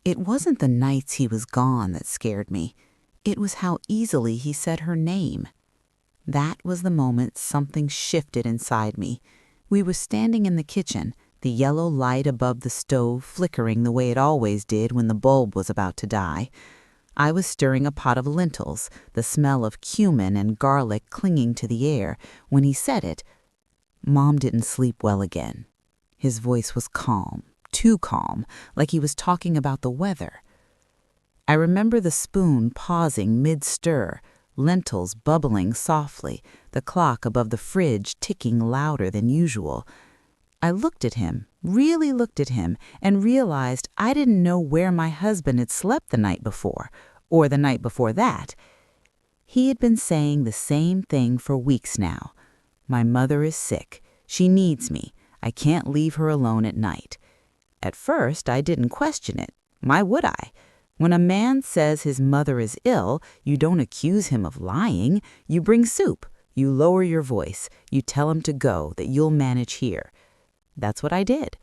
It wasn't the nights he was gone that scared me. It was how easily he said her name. That was the moment something shifted inside me. We were standing in the kitchen, the yellow light above the stove flickering the way it always did when the bulb was about to die. I was stirring a pot of lentils, the smell of cumin and garlic clinging to the air, when he said it. Mom didn't sleep well again. His voice was calm, too calm, like he was talking about the weather. I remember the spoon pausing mid-stir, lentils bubbling softly, the clock above the fridge ticking louder than usual. I looked at him, really looked at him, and realized I didn't know where my husband had slept the night before, or the night before that. He had been saying the same thing for weeks now. My mother is sick. She needs me. I can't leave her alone at night. At first, I didn't question it. Why would I? When a man says his mother is ill, you don't accuse him of lying. You bring soup. You lower your voice. You tell him to go, that you'll manage here. That's what I did.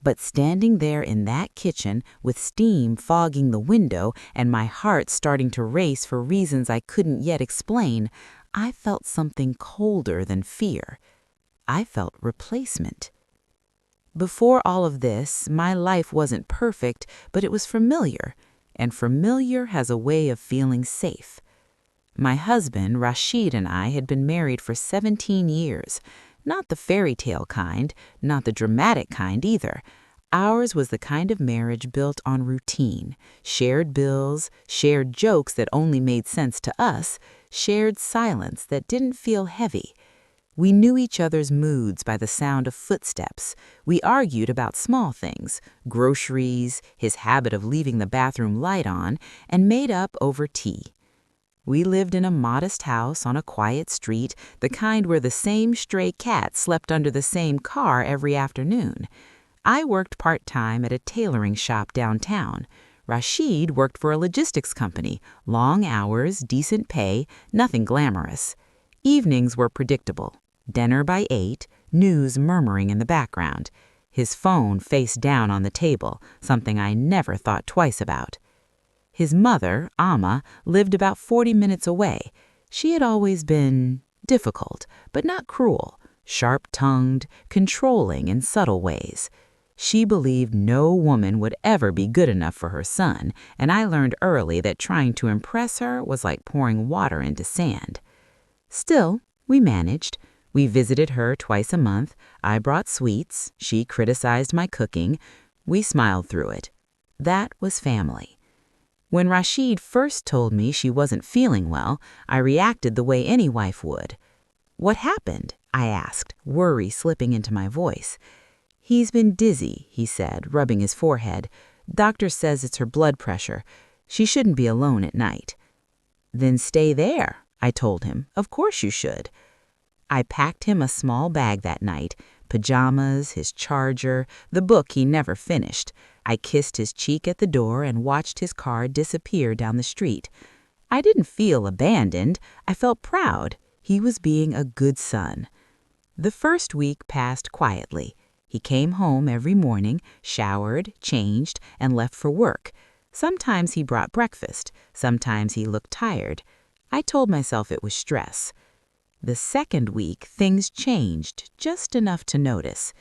But standing there in that kitchen with steam fogging the window and my heart starting to race for reasons I couldn't yet explain, I felt something colder than fear. I felt replacement. Before all of this, my life wasn't perfect, but it was familiar, and familiar has a way of feeling safe. My husband, Rashid, and I had been married for 17 years. Not the fairy tale kind, not the dramatic kind either. Ours was the kind of marriage built on routine, shared bills, shared jokes that only made sense to us, shared silence that didn't feel heavy. We knew each other's moods by the sound of footsteps. We argued about small things, groceries, his habit of leaving the bathroom light on, and made up over tea. We lived in a modest house on a quiet street, the kind where the same stray cat slept under the same car every afternoon. I worked part-time at a tailoring shop downtown. Rashid worked for a logistics company, long hours, decent pay, nothing glamorous. Evenings were predictable. Dinner by 8, news murmuring in the background. His phone face down on the table, something I never thought twice about. His mother, Amma, lived about 40 minutes away. She had always been difficult, but not cruel, sharp-tongued, controlling in subtle ways. She believed no woman would ever be good enough for her son, and I learned early that trying to impress her was like pouring water into sand. Still, we managed. We visited her twice a month. I brought sweets. She criticized my cooking. We smiled through it. That was family. When Rashid first told me she wasn't feeling well, I reacted the way any wife would. "What happened?" I asked, worry slipping into my voice. "He's been dizzy," he said, rubbing his forehead. "Doctor says it's her blood pressure. She shouldn't be alone at night." "Then stay there," I told him. "Of course you should." I packed him a small bag that night, pajamas, his charger, the book he never finished. I kissed his cheek at the door and watched his car disappear down the street. I didn't feel abandoned. I felt proud. He was being a good son. The first week passed quietly. He came home every morning, showered, changed, and left for work. Sometimes he brought breakfast. Sometimes he looked tired. I told myself it was stress. The second week, things changed, just enough to notice.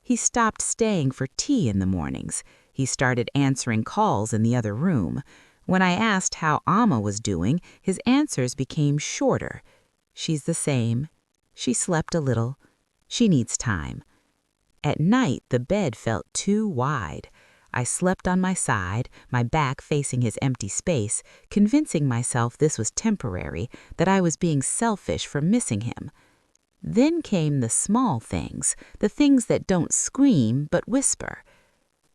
He stopped staying for tea in the mornings. He started answering calls in the other room. When I asked how Amma was doing, his answers became shorter. "She's the same. She slept a little. She needs time." At night, the bed felt too wide. I slept on my side, my back facing his empty space, convincing myself this was temporary, that I was being selfish for missing him. Then came the small things, the things that don't scream but whisper.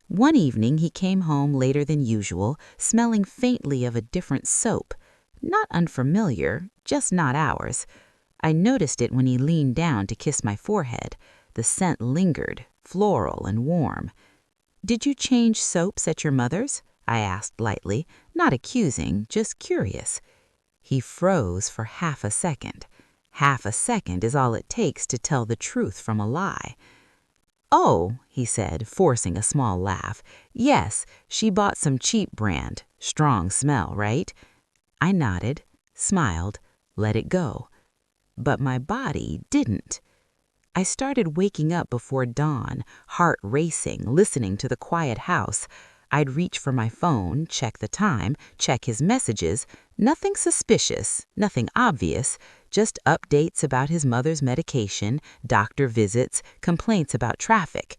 One evening he came home later than usual, smelling faintly of a different soap. Not unfamiliar, just not ours. I noticed it when he leaned down to kiss my forehead. The scent lingered, floral and warm. "Did you change soaps at your mother's?" I asked lightly, not accusing, just curious. He froze for half a second. Half a second is all it takes to tell the truth from a lie. "Oh," he said, forcing a small laugh. "Yes, she bought some cheap brand. Strong smell, right?" I nodded, smiled, let it go. But my body didn't. I started waking up before dawn, heart racing, listening to the quiet house. I'd reach for my phone, check the time, check his messages. Nothing suspicious, nothing obvious, just updates about his mother's medication, doctor visits, complaints about traffic.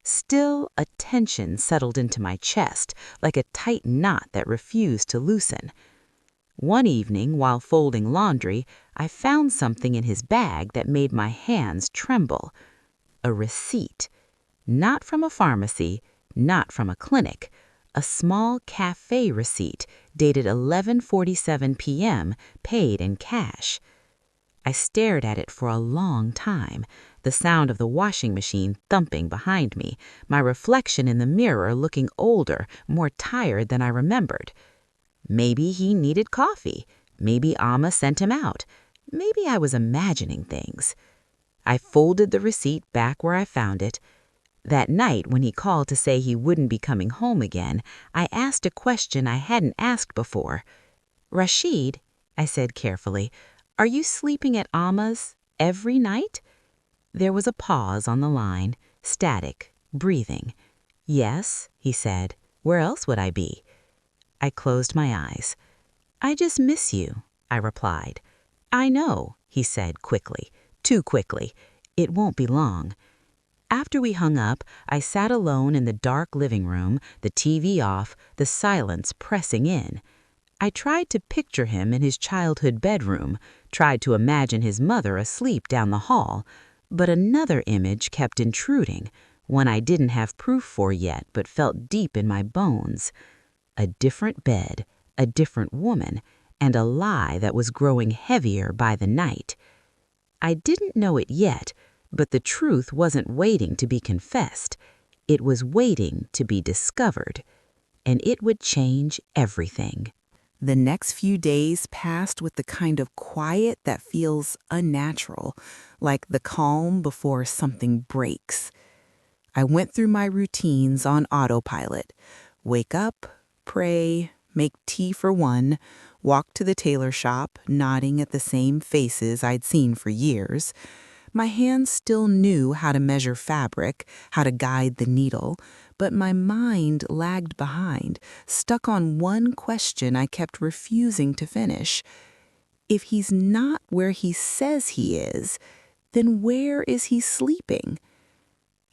Still, a tension settled into my chest, like a tight knot that refused to loosen. One evening, while folding laundry, I found something in his bag that made my hands tremble. A receipt. Not from a pharmacy, not from a clinic. A small cafe receipt dated 11:47 p.m., paid in cash. I stared at it for a long time, the sound of the washing machine thumping behind me, my reflection in the mirror looking older, more tired than I remembered. Maybe he needed coffee. Maybe Amma sent him out. Maybe I was imagining things. I folded the receipt back where I found it. That night, when he called to say he wouldn't be coming home again, I asked a question I hadn't asked before. "Rashid," I said carefully, "are you sleeping at Amma's every night?" There was a pause on the line, static, breathing. "Yes," he said. "Where else would I be?" I closed my eyes. "I just miss you," I replied. "I know," he said quickly, too quickly. "It won't be long." After we hung up, I sat alone in the dark living room, the TV off, the silence pressing in. I tried to picture him in his childhood bedroom, tried to imagine his mother asleep down the hall, but another image kept intruding, one I didn't have proof for yet but felt deep in my bones. A different bed, a different woman, and a lie that was growing heavier by the night. I didn't know it yet, but the truth wasn't waiting to be confessed. It was waiting to be discovered, and it would change everything. The next few days passed with the kind of quiet that feels unnatural, like the calm before something breaks. I went through my routines on autopilot. Wake up, pray, make tea for one, walk to the tailor shop, nodding at the same faces I'd seen for years. My hands still knew how to measure fabric, how to guide the needle, but my mind lagged behind, stuck on one question I kept refusing to finish. If he's not where he says he is, then where is he sleeping?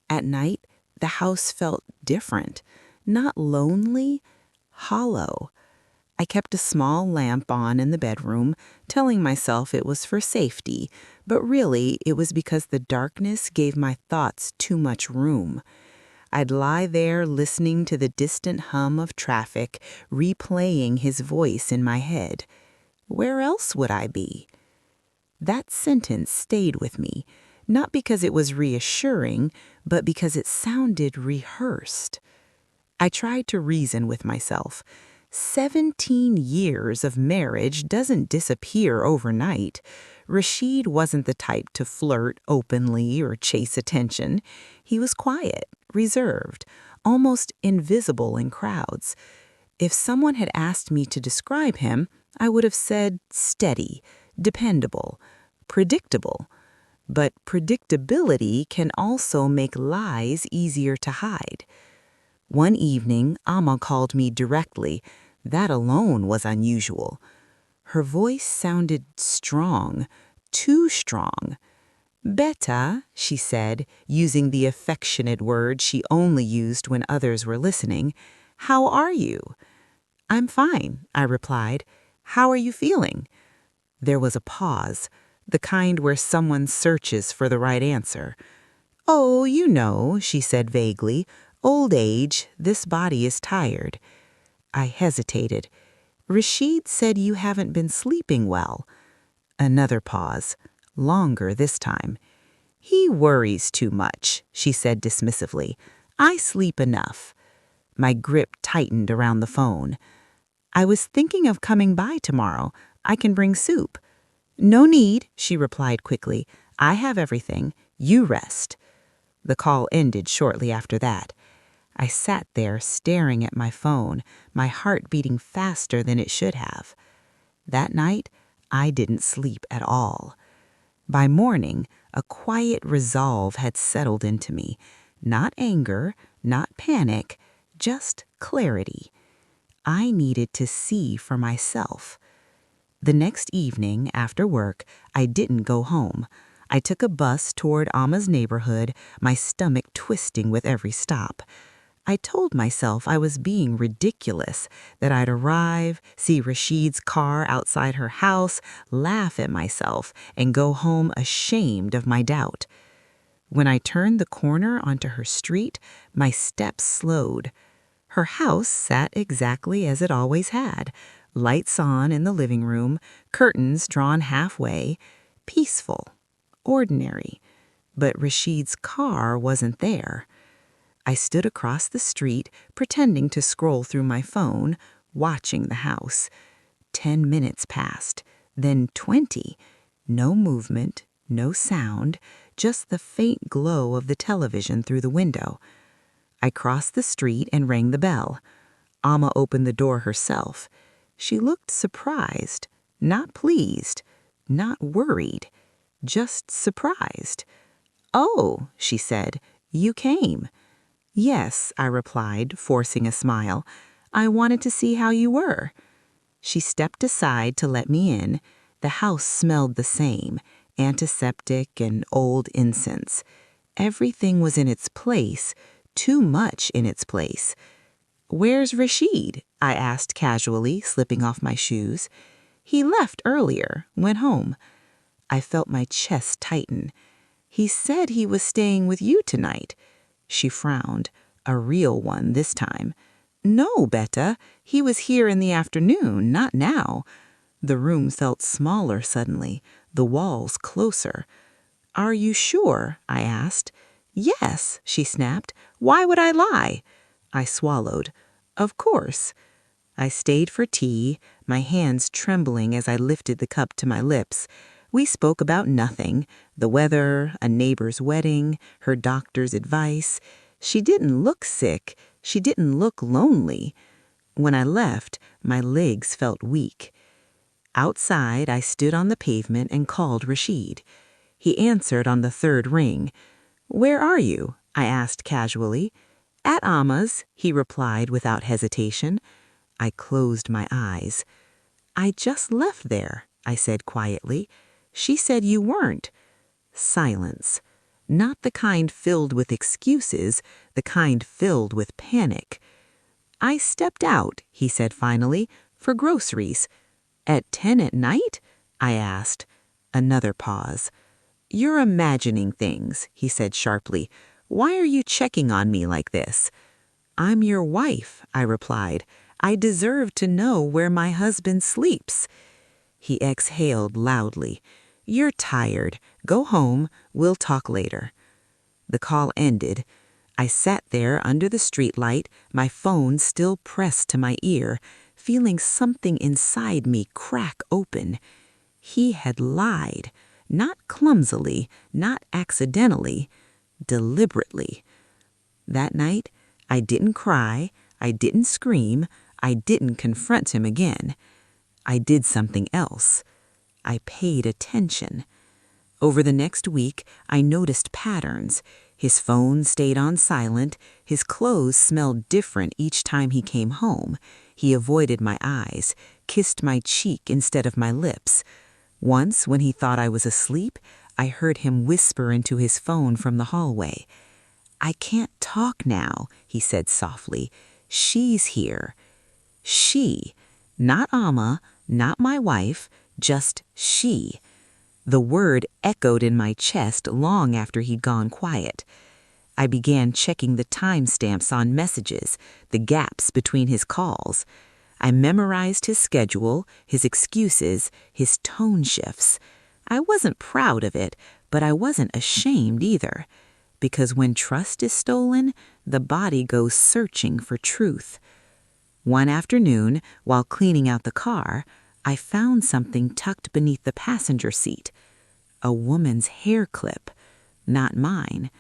At night, the house felt different, not lonely, hollow. I kept a small lamp on in the bedroom, telling myself it was for safety, but really it was because the darkness gave my thoughts too much room. I'd lie there listening to the distant hum of traffic, replaying his voice in my head. Where else would I be? That sentence stayed with me, not because it was reassuring, but because it sounded rehearsed. I tried to reason with myself. 17 years of marriage doesn't disappear overnight. Rashid wasn't the type to flirt openly or chase attention. He was quiet, reserved, almost invisible in crowds. If someone had asked me to describe him, I would have said steady, dependable, predictable. But predictability can also make lies easier to hide. One evening, Amma called me directly. That alone was unusual. Her voice sounded strong, too strong. "Beta," she said, using the affectionate word she only used when others were listening. "How are you?" "I'm fine," I replied. "How are you feeling?" There was a pause, the kind where someone searches for the right answer. "Oh, you know," she said vaguely. "Old age, this body is tired." I hesitated. "Rashid said you haven't been sleeping well." Another pause, longer this time. "He worries too much," she said dismissively. "I sleep enough." My grip tightened around the phone. "I was thinking of coming by tomorrow. I can bring soup." "No need," she replied quickly. "I have everything. You rest." The call ended shortly after that. I sat there staring at my phone, my heart beating faster than it should have. That night, I didn't sleep at all. By morning, a quiet resolve had settled into me. Not anger, not panic, just clarity. I needed to see for myself. The next evening, after work, I didn't go home. I took a bus toward Amma's neighborhood, my stomach twisting with every stop. I told myself I was being ridiculous, that I'd arrive, see Rashid's car outside her house, laugh at myself, and go home ashamed of my doubt. When I turned the corner onto her street, my steps slowed. Her house sat exactly as it always had, lights on in the living room, curtains drawn halfway, peaceful, ordinary. But Rashid's car wasn't there. I stood across the street, pretending to scroll through my phone, watching the house. 10 minutes passed, then 20. No movement, no sound, just the faint glow of the television through the window. I crossed the street and rang the bell. Amma opened the door herself. She looked surprised, not pleased, not worried, just surprised. "Oh," she said, "you came." "Yes," I replied, forcing a smile. "I wanted to see how you were." She stepped aside to let me in. The house smelled the same, antiseptic and old incense. Everything was in its place, too much in its place. "Where's Rashid?" I asked casually, slipping off my shoes. "He left earlier, went home." I felt my chest tighten. "He said he was staying with you tonight." She frowned, a real one this time. "No, Betta, he was here in the afternoon, not now." The room felt smaller suddenly, the walls closer. "Are you sure?" I asked. "Yes," she snapped. "Why would I lie?" I swallowed. "Of course." I stayed for tea, my hands trembling as I lifted the cup to my lips. We spoke about nothing, the weather, a neighbor's wedding, her doctor's advice. She didn't look sick. She didn't look lonely. When I left, my legs felt weak. Outside, I stood on the pavement and called Rashid. He answered on the third ring. "Where are you?" I asked casually. "At Amma's," he replied without hesitation. I closed my eyes. "I just left there," I said quietly. "She said you weren't." Silence. Not the kind filled with excuses, the kind filled with panic. "I stepped out," he said finally, "for groceries." "At 10 at night?" I asked. Another pause. "You're imagining things," he said sharply. "Why are you checking on me like this?" "I'm your wife," I replied. "I deserve to know where my husband sleeps." He exhaled loudly. "You're tired. Go home. We'll talk later." The call ended. I sat there under the streetlight, my phone still pressed to my ear, feeling something inside me crack open. He had lied, not clumsily, not accidentally, deliberately. That night, I didn't cry, I didn't scream, I didn't confront him again. I did something else. I paid attention. Over the next week, I noticed patterns. His phone stayed on silent. His clothes smelled different each time he came home. He avoided my eyes, kissed my cheek instead of my lips. Once, when he thought I was asleep, I heard him whisper into his phone from the hallway. "I can't talk now," he said softly. "She's here." She. Not Amma, not my wife, just she. The word echoed in my chest long after he'd gone quiet. I began checking the timestamps on messages, the gaps between his calls. I memorized his schedule, his excuses, his tone shifts. I wasn't proud of it, but I wasn't ashamed either. Because when trust is stolen, the body goes searching for truth. One afternoon, while cleaning out the car, I found something tucked beneath the passenger seat. A woman's hair clip, not mine.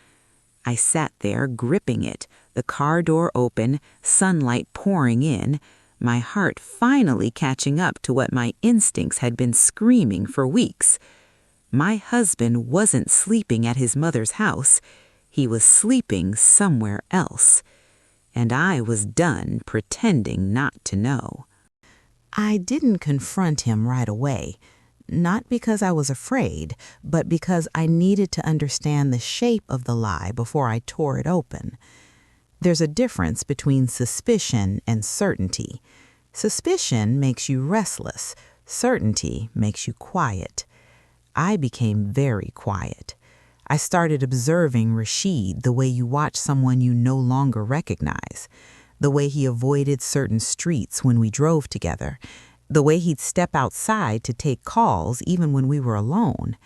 I sat there gripping it, the car door open, sunlight pouring in, my heart finally catching up to what my instincts had been screaming for weeks. My husband wasn't sleeping at his mother's house. He was sleeping somewhere else. And I was done pretending not to know. I didn't confront him right away, not because I was afraid, but because I needed to understand the shape of the lie before I tore it open. There's a difference between suspicion and certainty. Suspicion makes you restless. Certainty makes you quiet. I became very quiet. I started observing Rashid the way you watch someone you no longer recognize, the way he avoided certain streets when we drove together, the way he'd step outside to take calls even when we were alone,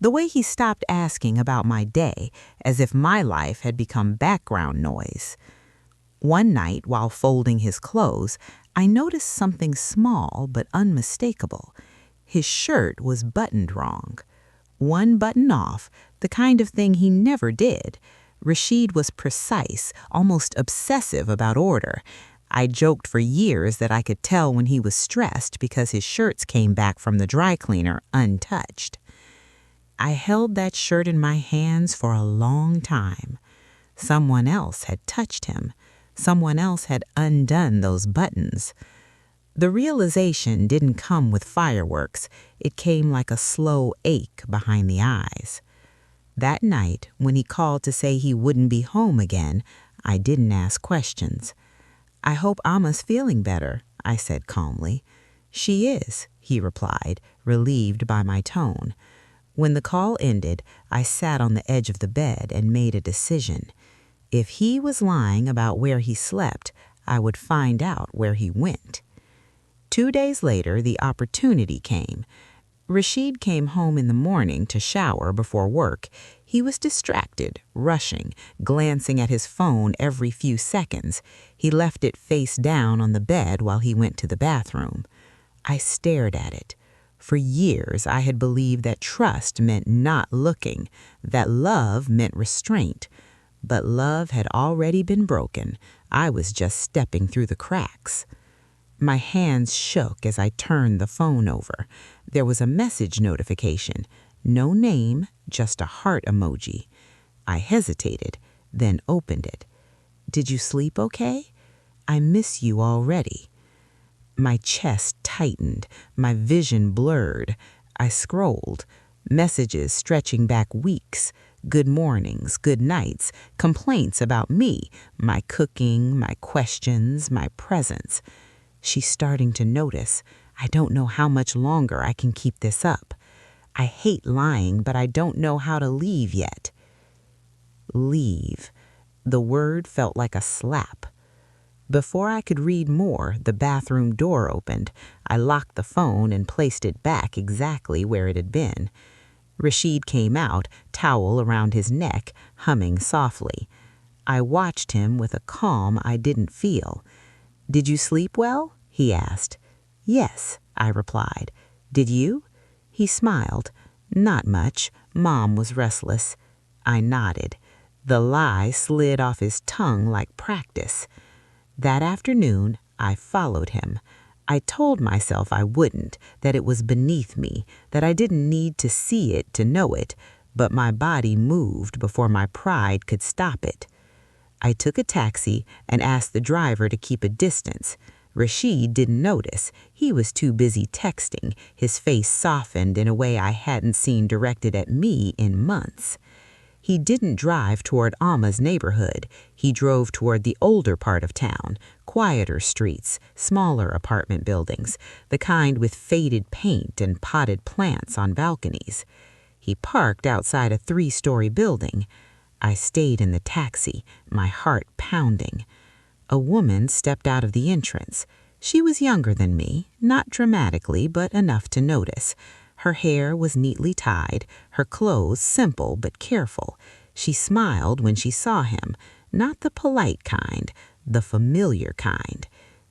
the way he stopped asking about my day as if my life had become background noise. One night, while folding his clothes, I noticed something small but unmistakable. His shirt was buttoned wrong. One button off, the kind of thing he never did. Rashid was precise, almost obsessive about order. I joked for years that I could tell when he was stressed because his shirts came back from the dry cleaner untouched. I held that shirt in my hands for a long time. Someone else had touched him. Someone else had undone those buttons. The realization didn't come with fireworks. It came like a slow ache behind the eyes. That night, when he called to say he wouldn't be home again, I didn't ask questions. "I hope Amma's feeling better," I said calmly. "She is," he replied, relieved by my tone. When the call ended, I sat on the edge of the bed and made a decision. If he was lying about where he slept, I would find out where he went. 2 days later, the opportunity came. Rashid came home in the morning to shower before work. He was distracted, rushing, glancing at his phone every few seconds. He left it face down on the bed while he went to the bathroom. I stared at it. For years, I had believed that trust meant not looking, that love meant restraint. But love had already been broken. I was just stepping through the cracks. My hands shook as I turned the phone over. There was a message notification. No name, just a heart emoji. I hesitated, then opened it. "Did you sleep okay? I miss you already." My chest tightened, my vision blurred. I scrolled, messages stretching back weeks. Good mornings, good nights, complaints about me, my cooking, my questions, my presence. She's starting to notice. I don't know how much longer I can keep this up. I hate lying, but I don't know how to leave yet. Leave. The word felt like a slap. Before I could read more, the bathroom door opened. I locked the phone and placed it back exactly where it had been. Rashid came out, towel around his neck, humming softly. I watched him with a calm I didn't feel. "Did you sleep well?" he asked. "Yes," I replied. "Did you?" He smiled. "Not much. Mom was restless." I nodded. The lie slid off his tongue like practice. That afternoon, I followed him. I told myself I wouldn't, that it was beneath me, that I didn't need to see it to know it, but my body moved before my pride could stop it. I took a taxi and asked the driver to keep a distance. Rashid didn't notice. He was too busy texting, his face softened in a way I hadn't seen directed at me in months. He didn't drive toward Amma's neighborhood. He drove toward the older part of town, quieter streets, smaller apartment buildings, the kind with faded paint and potted plants on balconies. He parked outside a 3-story building. I stayed in the taxi, my heart pounding. A woman stepped out of the entrance. She was younger than me, not dramatically, but enough to notice. Her hair was neatly tied, her clothes simple but careful. She smiled when she saw him, not the polite kind, the familiar kind.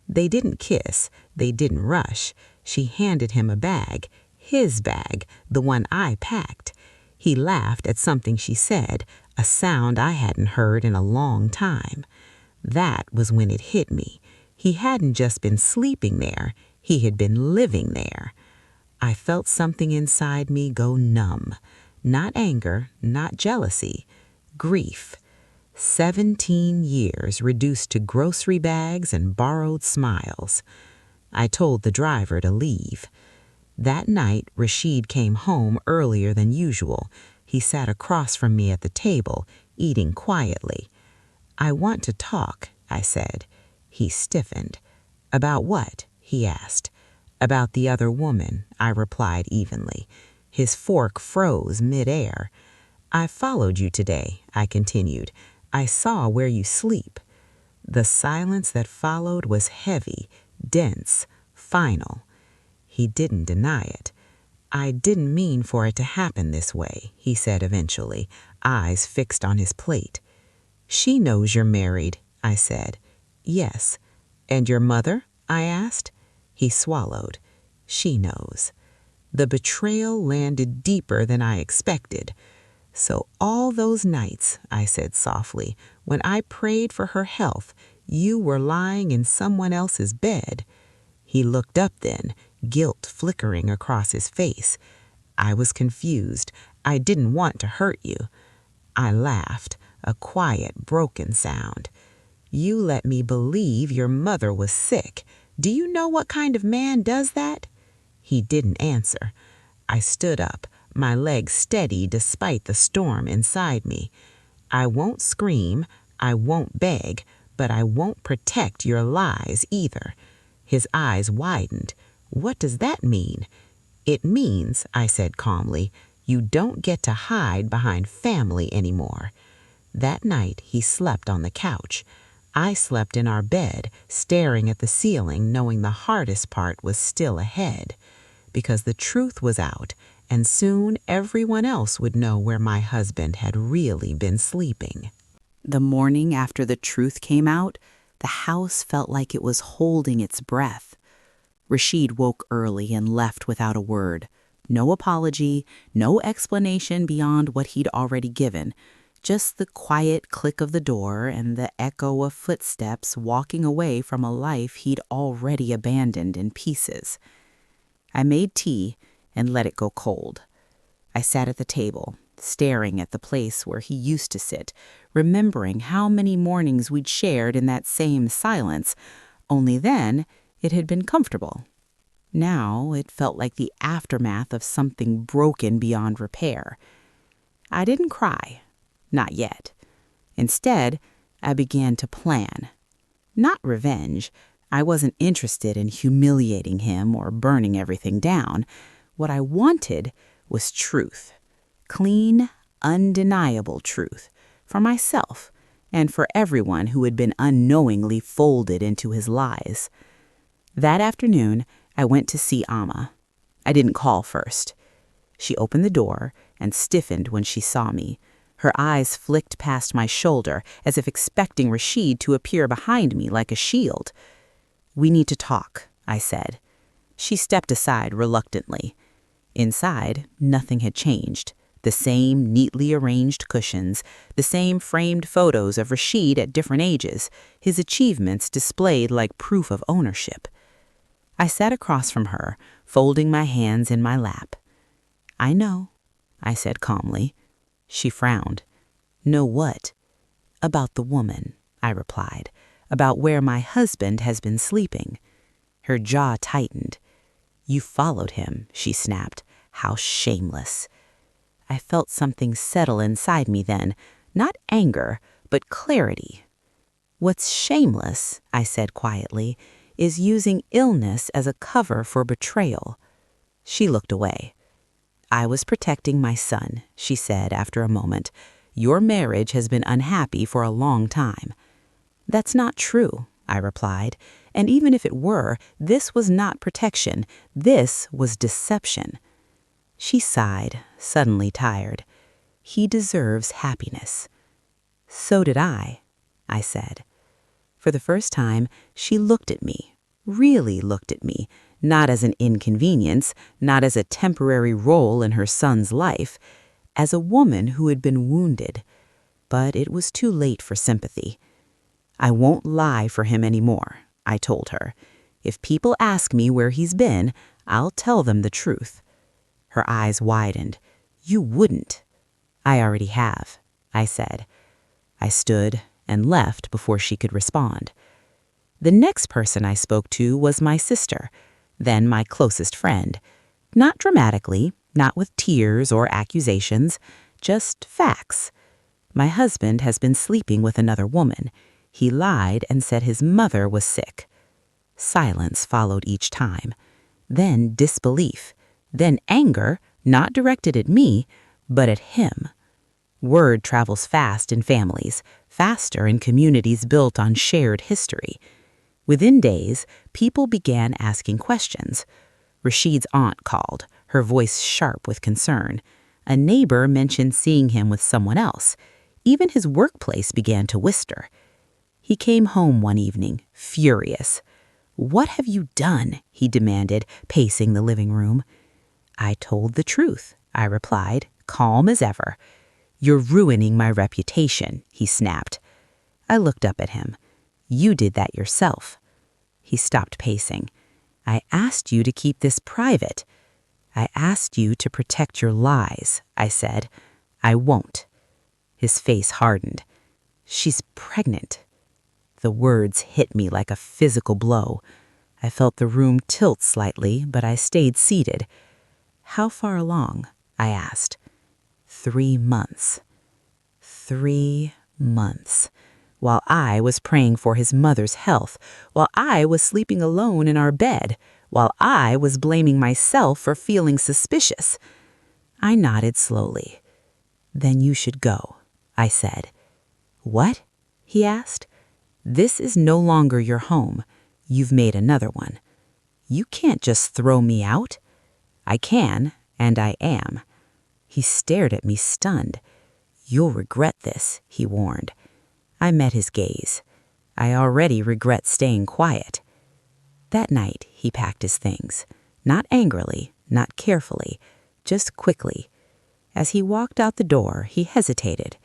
They didn't kiss, they didn't rush. She handed him a bag, his bag, the one I packed. He laughed at something she said. a sound I hadn't heard in a long time. That was when it hit me. He hadn't just been sleeping there, he had been living there. I felt something inside me go numb. Not anger, not jealousy, grief. 17 years reduced to grocery bags and borrowed smiles. I told the driver to leave. That night, Rashid came home earlier than usual. He sat across from me at the table, eating quietly. "I want to talk," I said. He stiffened. "About what?" he asked. "About the other woman," I replied evenly. His fork froze mid-air. "I followed you today," I continued. "I saw where you sleep." The silence that followed was heavy, dense, final. He didn't deny it. "I didn't mean for it to happen this way," he said eventually, eyes fixed on his plate. "She knows you're married," I said. "Yes." "And your mother?" I asked. He swallowed. "She knows." The betrayal landed deeper than I expected. "So all those nights," I said softly, "when I prayed for her health, you were lying in someone else's bed." He looked up then, guilt flickering across his face. I was confused. I didn't want to hurt you. I laughed, a quiet, broken sound. "You let me believe your mother was sick. Do you know what kind of man does that?" He didn't answer. I stood up, my legs steady despite the storm inside me. "I won't scream, I won't beg, but I won't protect your lies either." His eyes widened. "What does that mean?" "It means," I said calmly, "you don't get to hide behind family anymore." That night he slept on the couch. I slept in our bed, staring at the ceiling, knowing the hardest part was still ahead. Because the truth was out, and soon everyone else would know where my husband had really been sleeping. The morning after the truth came out, the house felt like it was holding its breath. Rashid woke early and left without a word. No apology, no explanation beyond what he'd already given. Just the quiet click of the door and the echo of footsteps walking away from a life he'd already abandoned in pieces. I made tea and let it go cold. I sat at the table, staring at the place where he used to sit, remembering how many mornings we'd shared in that same silence, only then it had been comfortable. Now it felt like the aftermath of something broken beyond repair. I didn't cry. Not yet. Instead, I began to plan. Not revenge. I wasn't interested in humiliating him or burning everything down. What I wanted was truth. Clean, undeniable truth. For myself and for everyone who had been unknowingly folded into his lies. That afternoon, I went to see Amma. I didn't call first. She opened the door and stiffened when she saw me. Her eyes flicked past my shoulder as if expecting Rashid to appear behind me like a shield. "We need to talk," I said. She stepped aside reluctantly. Inside, nothing had changed. The same neatly arranged cushions, the same framed photos of Rashid at different ages, his achievements displayed like proof of ownership. I sat across from her, folding my hands in my lap. "I know," I said calmly. She frowned. "Know what?" "About the woman," I replied. "About where my husband has been sleeping." Her jaw tightened. "You followed him," she snapped. "How shameless." I felt something settle inside me then, not anger, but clarity. "What's shameless," I said quietly, "is using illness as a cover for betrayal." She looked away. "I was protecting my son," she said after a moment. "Your marriage has been unhappy for a long time." "That's not true," I replied. "And even if it were, this was not protection. This was deception." She sighed, suddenly tired. "He deserves happiness." "So did I said. For the first time, she looked at me, really looked at me, not as an inconvenience, not as a temporary role in her son's life, as a woman who had been wounded. but it was too late for sympathy. "I won't lie for him anymore," I told her. "If people ask me where he's been, I'll tell them the truth." Her eyes widened. "You wouldn't." "I already have," I said. I stood and left before she could respond. The next person I spoke to was my sister, then my closest friend. Not dramatically, not with tears or accusations, just facts. "My husband has been sleeping with another woman. He lied and said his mother was sick." Silence followed each time. Then disbelief. Then anger, not directed at me, but at him. Word travels fast in families, faster in communities built on shared history. Within days, people began asking questions. Rashid's aunt called, her voice sharp with concern. A neighbor mentioned seeing him with someone else. Even his workplace began to whisper. He came home one evening, furious. "What have you done?" he demanded, pacing the living room. "I told the truth," I replied, calm as ever. "You're ruining my reputation," he snapped. I looked up at him. "You did that yourself." He stopped pacing. "I asked you to keep this private." "I asked you to protect your lies," I said. "I won't." His face hardened. "She's pregnant." The words hit me like a physical blow. I felt the room tilt slightly, but I stayed seated. "How far along?" I asked. 3 months. 3 months. While I was praying for his mother's health, while I was sleeping alone in our bed, while I was blaming myself for feeling suspicious. I nodded slowly. "Then you should go," I said. "What?" he asked. "This is no longer your home. You've made another one. You can't just throw me out." "I can, and I am." He stared at me stunned. "You'll regret this," he warned. I met his gaze. "I already regret staying quiet." That night, he packed his things. Not angrily, not carefully, just quickly. As he walked out the door, he hesitated.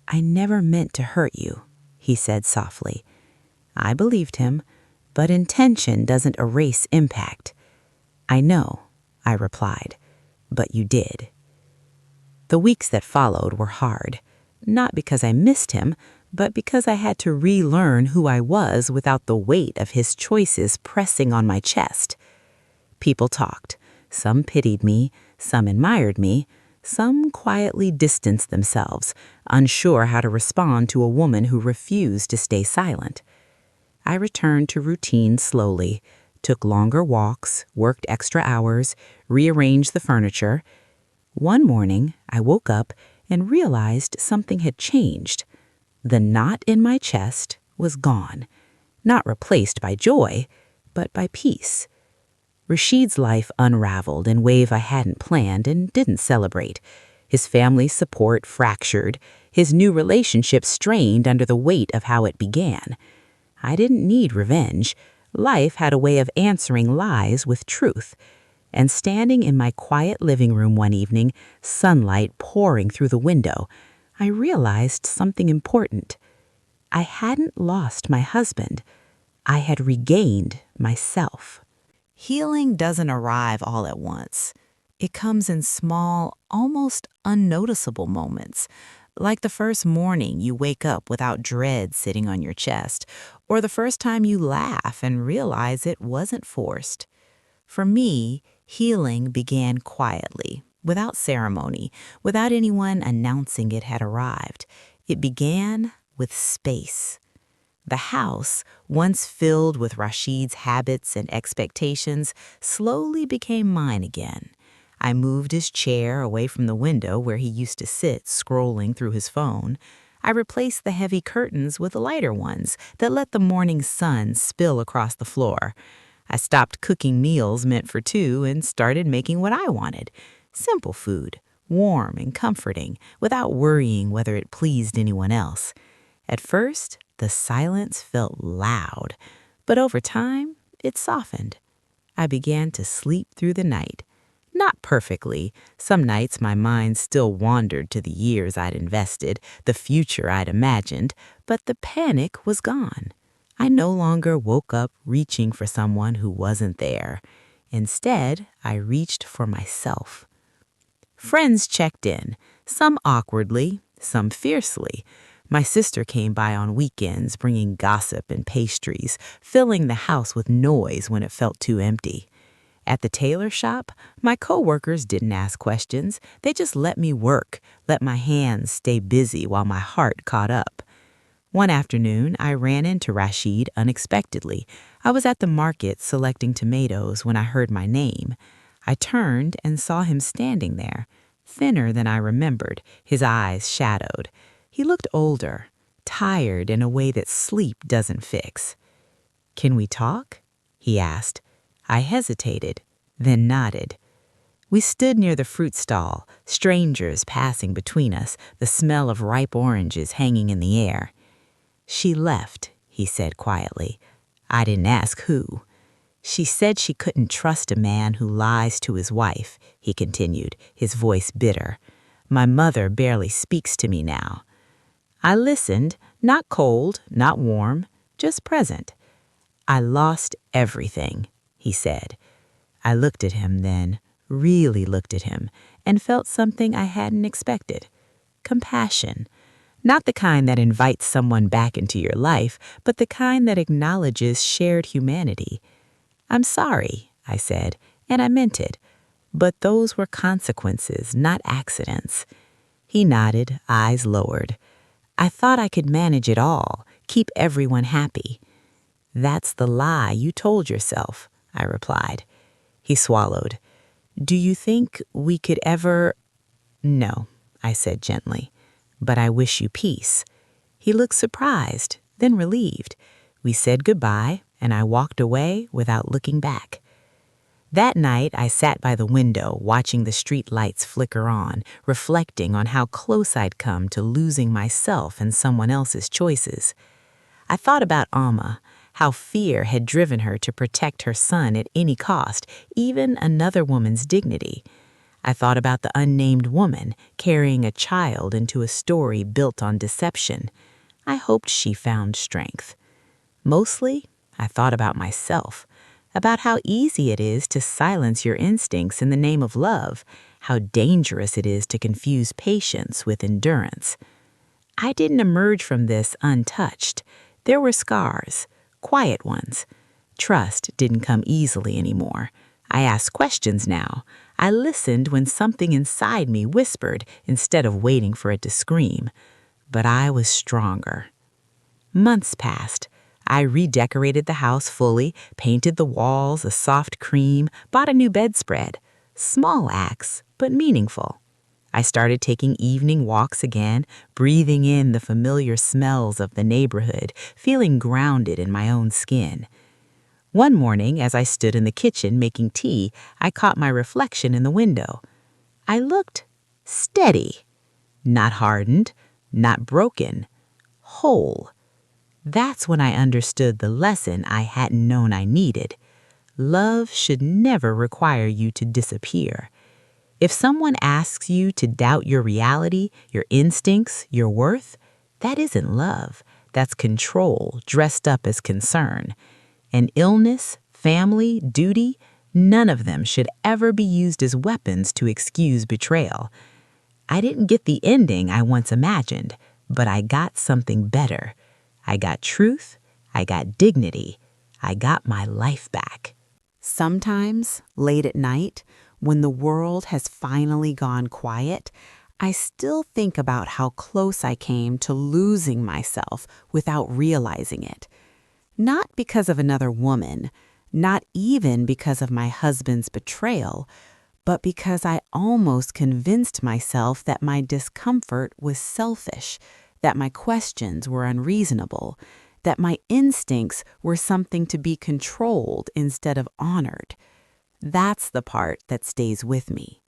"I never meant to hurt you," he said softly. I believed him, but intention doesn't erase impact. "I know," I replied, "but you did." The weeks that followed were hard, not because I missed him, but because I had to relearn who I was without the weight of his choices pressing on my chest. People talked. Some pitied me, some admired me, some quietly distanced themselves, unsure how to respond to a woman who refused to stay silent. I returned to routine slowly, took longer walks, worked extra hours, rearranged the furniture. One morning, I woke up and realized something had changed. The knot in my chest was gone, not replaced by joy, but by peace. Rashid's life unraveled in a way I hadn't planned and didn't celebrate. His family's support fractured, his new relationship strained under the weight of how it began. I didn't need revenge. Life had a way of answering lies with truth. And standing in my quiet living room one evening, sunlight pouring through the window, I realized something important. I hadn't lost my husband. I had regained myself. Healing doesn't arrive all at once. It comes in small, almost unnoticeable moments, like the first morning you wake up without dread sitting on your chest, or the first time you laugh and realize it wasn't forced. For me, healing began quietly, without ceremony, without anyone announcing it had arrived. It began with space. The house, once filled with Rashid's habits and expectations, slowly became mine again. I moved his chair away from the window where he used to sit scrolling through his phone. I replaced the heavy curtains with lighter ones that let the morning sun spill across the floor. I stopped cooking meals meant for two and started making what I wanted. Simple food, warm and comforting, without worrying whether it pleased anyone else. At first, the silence felt loud, but over time, it softened. I began to sleep through the night. Not perfectly. Some nights my mind still wandered to the years I'd invested, the future I'd imagined, but the panic was gone. I no longer woke up reaching for someone who wasn't there. Instead, I reached for myself. Friends checked in, some awkwardly, some fiercely. My sister came by on weekends bringing gossip and pastries, filling the house with noise when it felt too empty. At the tailor shop, my coworkers didn't ask questions. They just let me work, let my hands stay busy while my heart caught up. One afternoon, I ran into Rashid unexpectedly. I was at the market selecting tomatoes when I heard my name. I turned and saw him standing there, thinner than I remembered, his eyes shadowed. He looked older, tired in a way that sleep doesn't fix. "Can we talk?" he asked. I hesitated, then nodded. We stood near the fruit stall, strangers passing between us, the smell of ripe oranges hanging in the air. "She left," he said quietly. I didn't ask who. "She said she couldn't trust a man who lies to his wife," he continued, his voice bitter. "My mother barely speaks to me now." I listened, not cold, not warm, just present. "I lost everything," he said. I looked at him then, really looked at him, and felt something I hadn't expected. Compassion. Not the kind that invites someone back into your life, but the kind that acknowledges shared humanity. "I'm sorry," I said, and I meant it. But those were consequences, not accidents. He nodded, eyes lowered. "I thought I could manage it all, keep everyone happy." "That's the lie you told yourself," I replied. He swallowed. "Do you think we could ever—" "No," I said gently, "but I wish you peace." He looked surprised, then relieved. We said goodbye, and I walked away without looking back. That night, I sat by the window, watching the street lights flicker on, reflecting on how close I'd come to losing myself and someone else's choices. I thought about Alma, how fear had driven her to protect her son at any cost, even another woman's dignity. I thought about the unnamed woman carrying a child into a story built on deception. I hoped she found strength. Mostly, I thought about myself, about how easy it is to silence your instincts in the name of love, how dangerous it is to confuse patience with endurance. I didn't emerge from this untouched. There were scars, quiet ones. Trust didn't come easily anymore. I asked questions now. I listened when something inside me whispered instead of waiting for it to scream. But I was stronger. Months passed. I redecorated the house fully, painted the walls a soft cream, bought a new bedspread. Small acts, but meaningful. I started taking evening walks again, breathing in the familiar smells of the neighborhood, feeling grounded in my own skin. One morning, as I stood in the kitchen making tea, I caught my reflection in the window. I looked steady, not hardened, not broken, whole. That's when I understood the lesson I hadn't known I needed. Love should never require you to disappear. If someone asks you to doubt your reality, your instincts, your worth, that isn't love. That's control dressed up as concern. And illness, family, duty, none of them should ever be used as weapons to excuse betrayal. I didn't get the ending I once imagined, but I got something better. I got truth, I got dignity, I got my life back. Sometimes, late at night, when the world has finally gone quiet, I still think about how close I came to losing myself without realizing it. Not because of another woman, not even because of my husband's betrayal, but because I almost convinced myself that my discomfort was selfish, that my questions were unreasonable, that my instincts were something to be controlled instead of honored. That's the part that stays with me.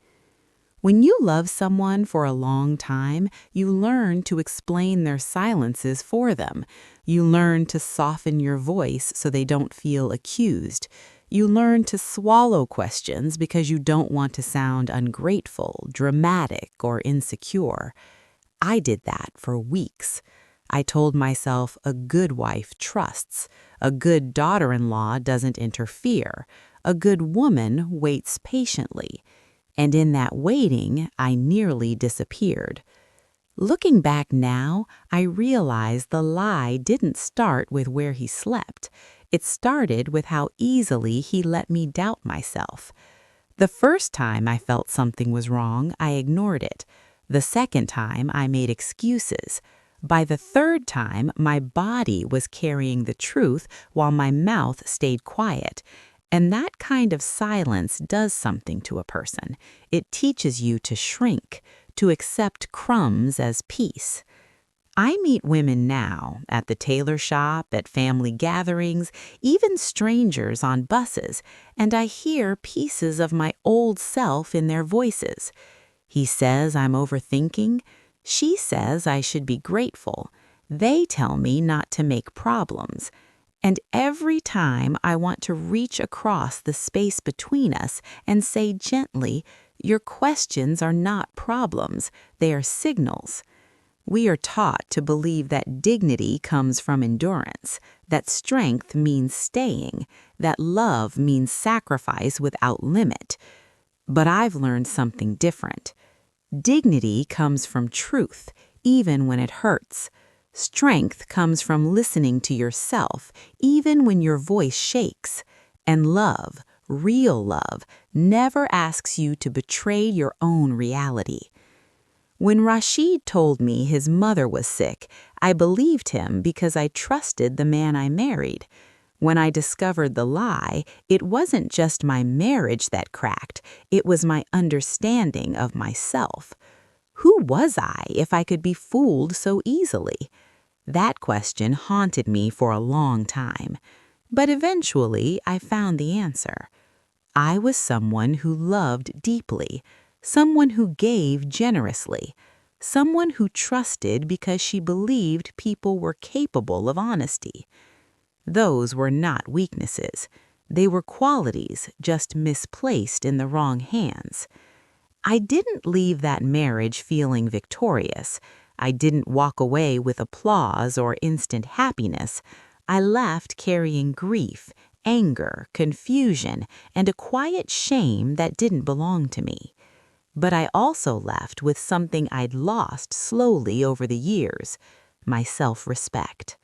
When you love someone for a long time, you learn to explain their silences for them. You learn to soften your voice so they don't feel accused. You learn to swallow questions because you don't want to sound ungrateful, dramatic, or insecure. I did that for weeks. I told myself a good wife trusts, a good daughter-in-law doesn't interfere, a good woman waits patiently. And in that waiting, I nearly disappeared. Looking back now, I realize the lie didn't start with where he slept. It started with how easily he let me doubt myself. The first time I felt something was wrong, I ignored it. The second time, I made excuses. By the third time, my body was carrying the truth while my mouth stayed quiet. And that kind of silence does something to a person. It teaches you to shrink, to accept crumbs as peace. I meet women now at the tailor shop, at family gatherings, even strangers on buses, and I hear pieces of my old self in their voices. He says I'm overthinking. She says I should be grateful. They tell me not to make problems. And every time I want to reach across the space between us and say gently, your questions are not problems, they are signals. We are taught to believe that dignity comes from endurance, that strength means staying, that love means sacrifice without limit. But I've learned something different. Dignity comes from truth, even when it hurts. Strength comes from listening to yourself, even when your voice shakes. And love, real love, never asks you to betray your own reality. When Rashid told me his mother was sick, I believed him because I trusted the man I married. When I discovered the lie, it wasn't just my marriage that cracked, it was my understanding of myself. Who was I if I could be fooled so easily? That question haunted me for a long time. But eventually, I found the answer. I was someone who loved deeply, someone who gave generously, someone who trusted because she believed people were capable of honesty. Those were not weaknesses. They were qualities just misplaced in the wrong hands. I didn't leave that marriage feeling victorious. I didn't walk away with applause or instant happiness. I left carrying grief, anger, confusion, and a quiet shame that didn't belong to me. But I also left with something I'd lost slowly over the years, my self-respect.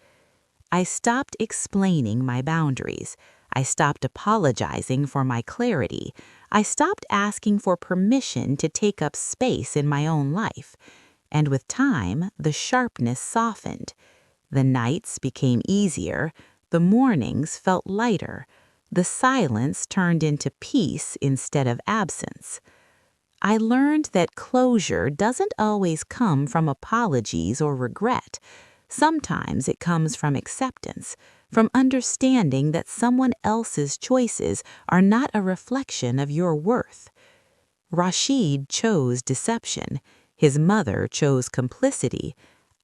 I stopped explaining my boundaries. I stopped apologizing for my clarity. I stopped asking for permission to take up space in my own life. And with time, the sharpness softened. The nights became easier. The mornings felt lighter. The silence turned into peace instead of absence. I learned that closure doesn't always come from apologies or regret. Sometimes it comes from acceptance, from understanding that someone else's choices are not a reflection of your worth. Rashid chose deception. His mother chose complicity.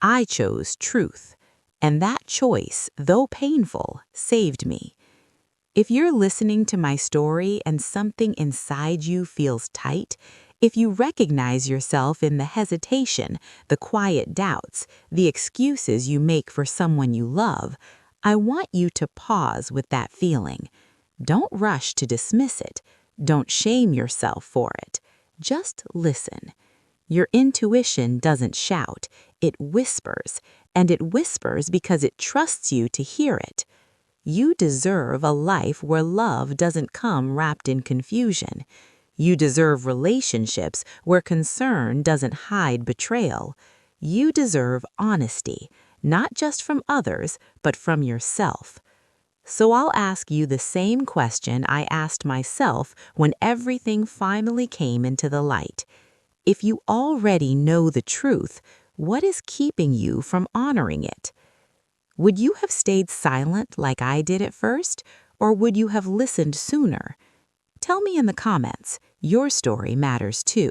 I chose truth. And that choice, though painful, saved me. If you're listening to my story and something inside you feels tight, if you recognize yourself in the hesitation, the quiet doubts, the excuses you make for someone you love, I want you to pause with that feeling. Don't rush to dismiss it. Don't shame yourself for it. Just listen. Your intuition doesn't shout, it whispers, and it whispers because it trusts you to hear it. You deserve a life where love doesn't come wrapped in confusion. You deserve relationships where concern doesn't hide betrayal. You deserve honesty, not just from others, but from yourself. So I'll ask you the same question I asked myself when everything finally came into the light. If you already know the truth, what is keeping you from honoring it? Would you have stayed silent like I did at first, or would you have listened sooner? Tell me in the comments. Your story matters too.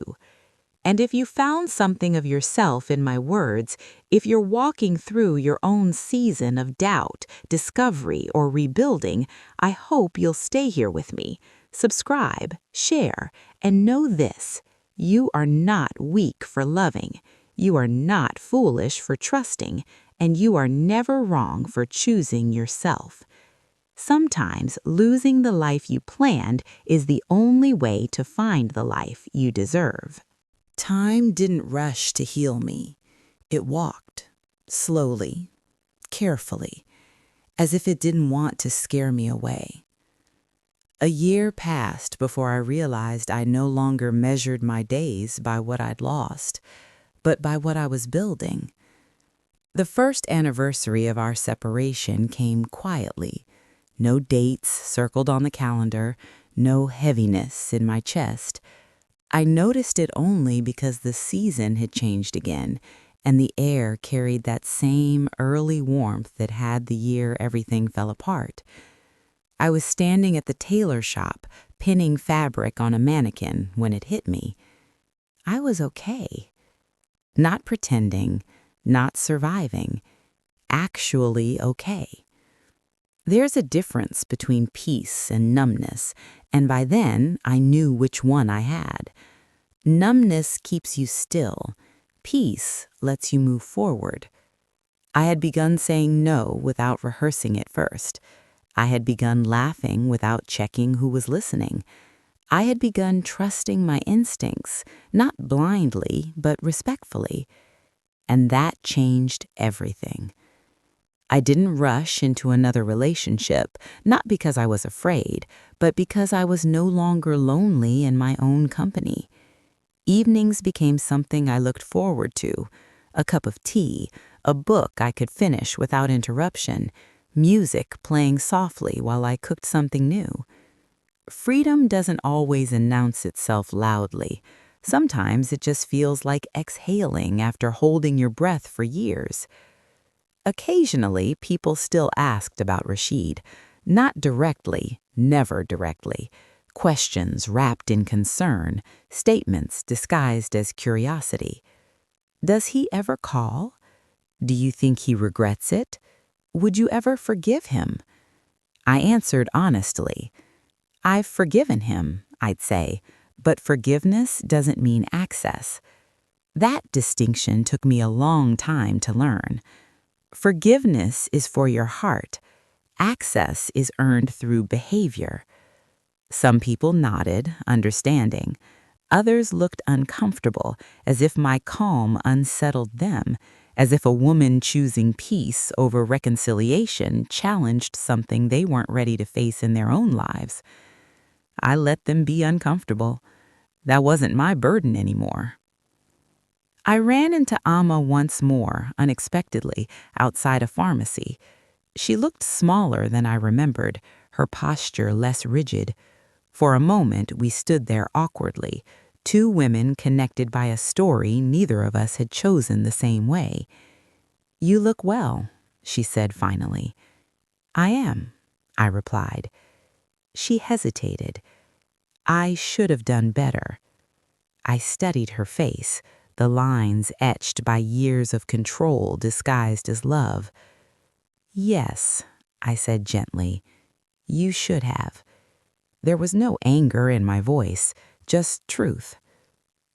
And if you found something of yourself in my words, if you're walking through your own season of doubt, discovery, or rebuilding, I hope you'll stay here with me. Subscribe, share, and know this: you are not weak for loving, you are not foolish for trusting, and you are never wrong for choosing yourself. Sometimes losing the life you planned is the only way to find the life you deserve. Time didn't rush to heal me. It walked, slowly, carefully, as if it didn't want to scare me away. A year passed before I realized I no longer measured my days by what I'd lost, but by what I was building. The first anniversary of our separation came quietly. No dates circled on the calendar, no heaviness in my chest. I noticed it only because the season had changed again, and the air carried that same early warmth that had the year everything fell apart. I was standing at the tailor shop, pinning fabric on a mannequin when it hit me. I was okay. Not pretending, not surviving, actually okay. There's a difference between peace and numbness, and by then I knew which one I had. Numbness keeps you still. Peace lets you move forward. I had begun saying no without rehearsing it first. I had begun laughing without checking who was listening. I had begun trusting my instincts, not blindly, but respectfully. And that changed everything. I didn't rush into another relationship, not because I was afraid, but because I was no longer lonely in my own company. Evenings became something I looked forward to: a cup of tea, a book I could finish without interruption, music playing softly while I cooked something new. Freedom doesn't always announce itself loudly. Sometimes it just feels like exhaling after holding your breath for years. Occasionally, people still asked about Rashid. Not directly, never directly. Questions wrapped in concern, statements disguised as curiosity. Does he ever call? Do you think he regrets it? Would you ever forgive him? I answered honestly. I've forgiven him, I'd say, but forgiveness doesn't mean access. That distinction took me a long time to learn. Forgiveness is for your heart. Access is earned through behavior. Some people nodded, understanding. Others looked uncomfortable, as if my calm unsettled them, as if a woman choosing peace over reconciliation challenged something they weren't ready to face in their own lives. I let them be uncomfortable. That wasn't my burden anymore. I ran into Amma once more, unexpectedly, outside a pharmacy. She looked smaller than I remembered, her posture less rigid. For a moment, we stood there awkwardly, two women connected by a story neither of us had chosen the same way. "You look well," she said finally. "I am," I replied. She hesitated. I should have done better. I studied her face, the lines etched by years of control disguised as love. "Yes," I said gently, "you should have." There was no anger in my voice, just truth.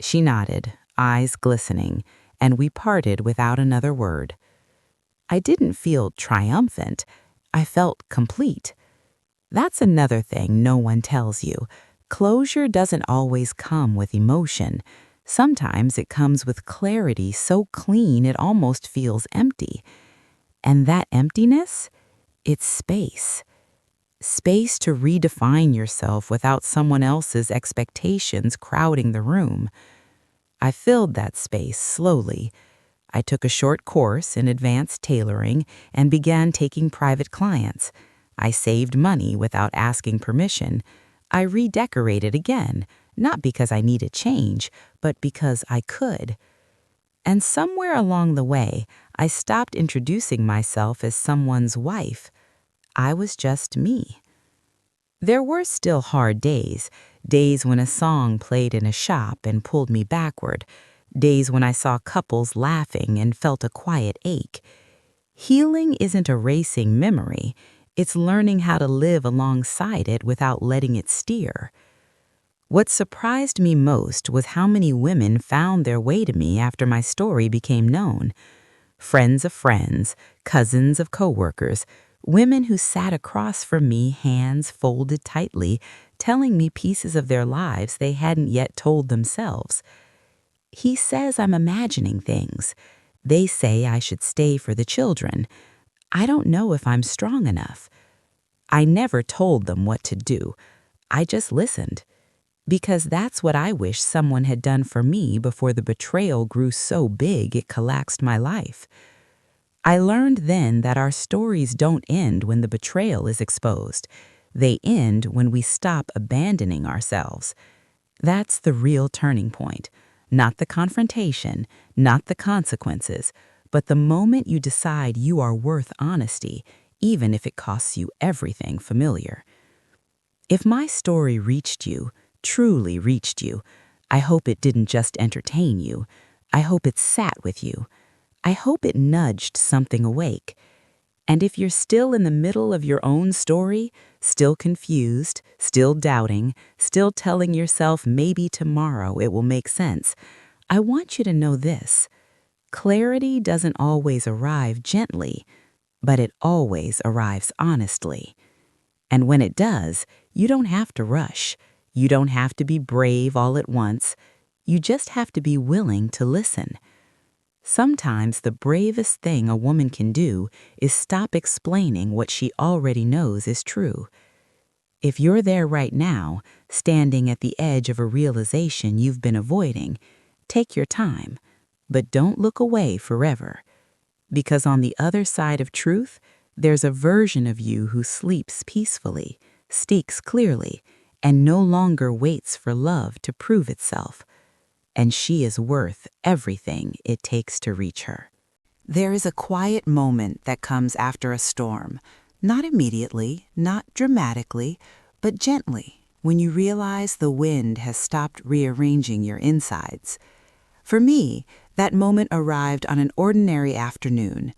She nodded, eyes glistening, and we parted without another word. I didn't feel triumphant. I felt complete. That's another thing no one tells you. Closure doesn't always come with emotion. Sometimes it comes with clarity so clean it almost feels empty. And that emptiness? It's space. Space to redefine yourself without someone else's expectations crowding the room. I filled that space slowly. I took a short course in advanced tailoring and began taking private clients. I saved money without asking permission. I redecorated again, not because I needed change, but because I could. And somewhere along the way, I stopped introducing myself as someone's wife. I was just me. There were still hard days, days when a song played in a shop and pulled me backward, days when I saw couples laughing and felt a quiet ache. Healing isn't erasing memory, it's learning how to live alongside it without letting it steer. What surprised me most was how many women found their way to me after my story became known. Friends of friends, cousins of coworkers, women who sat across from me, hands folded tightly, telling me pieces of their lives they hadn't yet told themselves. He says I'm imagining things. They say I should stay for the children. I don't know if I'm strong enough. I never told them what to do. I just listened. Because that's what I wish someone had done for me before the betrayal grew so big it collapsed my life. I learned then that our stories don't end when the betrayal is exposed. They end when we stop abandoning ourselves. That's the real turning point. Not the confrontation, not the consequences, but the moment you decide you are worth honesty, even if it costs you everything familiar. If my story reached you, truly reached you, I hope it didn't just entertain you. I hope it sat with you. I hope it nudged something awake. And if you're still in the middle of your own story, still confused, still doubting, still telling yourself maybe tomorrow it will make sense, I want you to know this. Clarity doesn't always arrive gently, but it always arrives honestly. And when it does, you don't have to rush. You don't have to be brave all at once. You just have to be willing to listen. Sometimes the bravest thing a woman can do is stop explaining what she already knows is true. If you're there right now, standing at the edge of a realization you've been avoiding, take your time, but don't look away forever. Because on the other side of truth, there's a version of you who sleeps peacefully, speaks clearly, and no longer waits for love to prove itself. And she is worth everything it takes to reach her. There is a quiet moment that comes after a storm, not immediately, not dramatically, but gently, when you realize the wind has stopped rearranging your insides. For me, that moment arrived on an ordinary afternoon.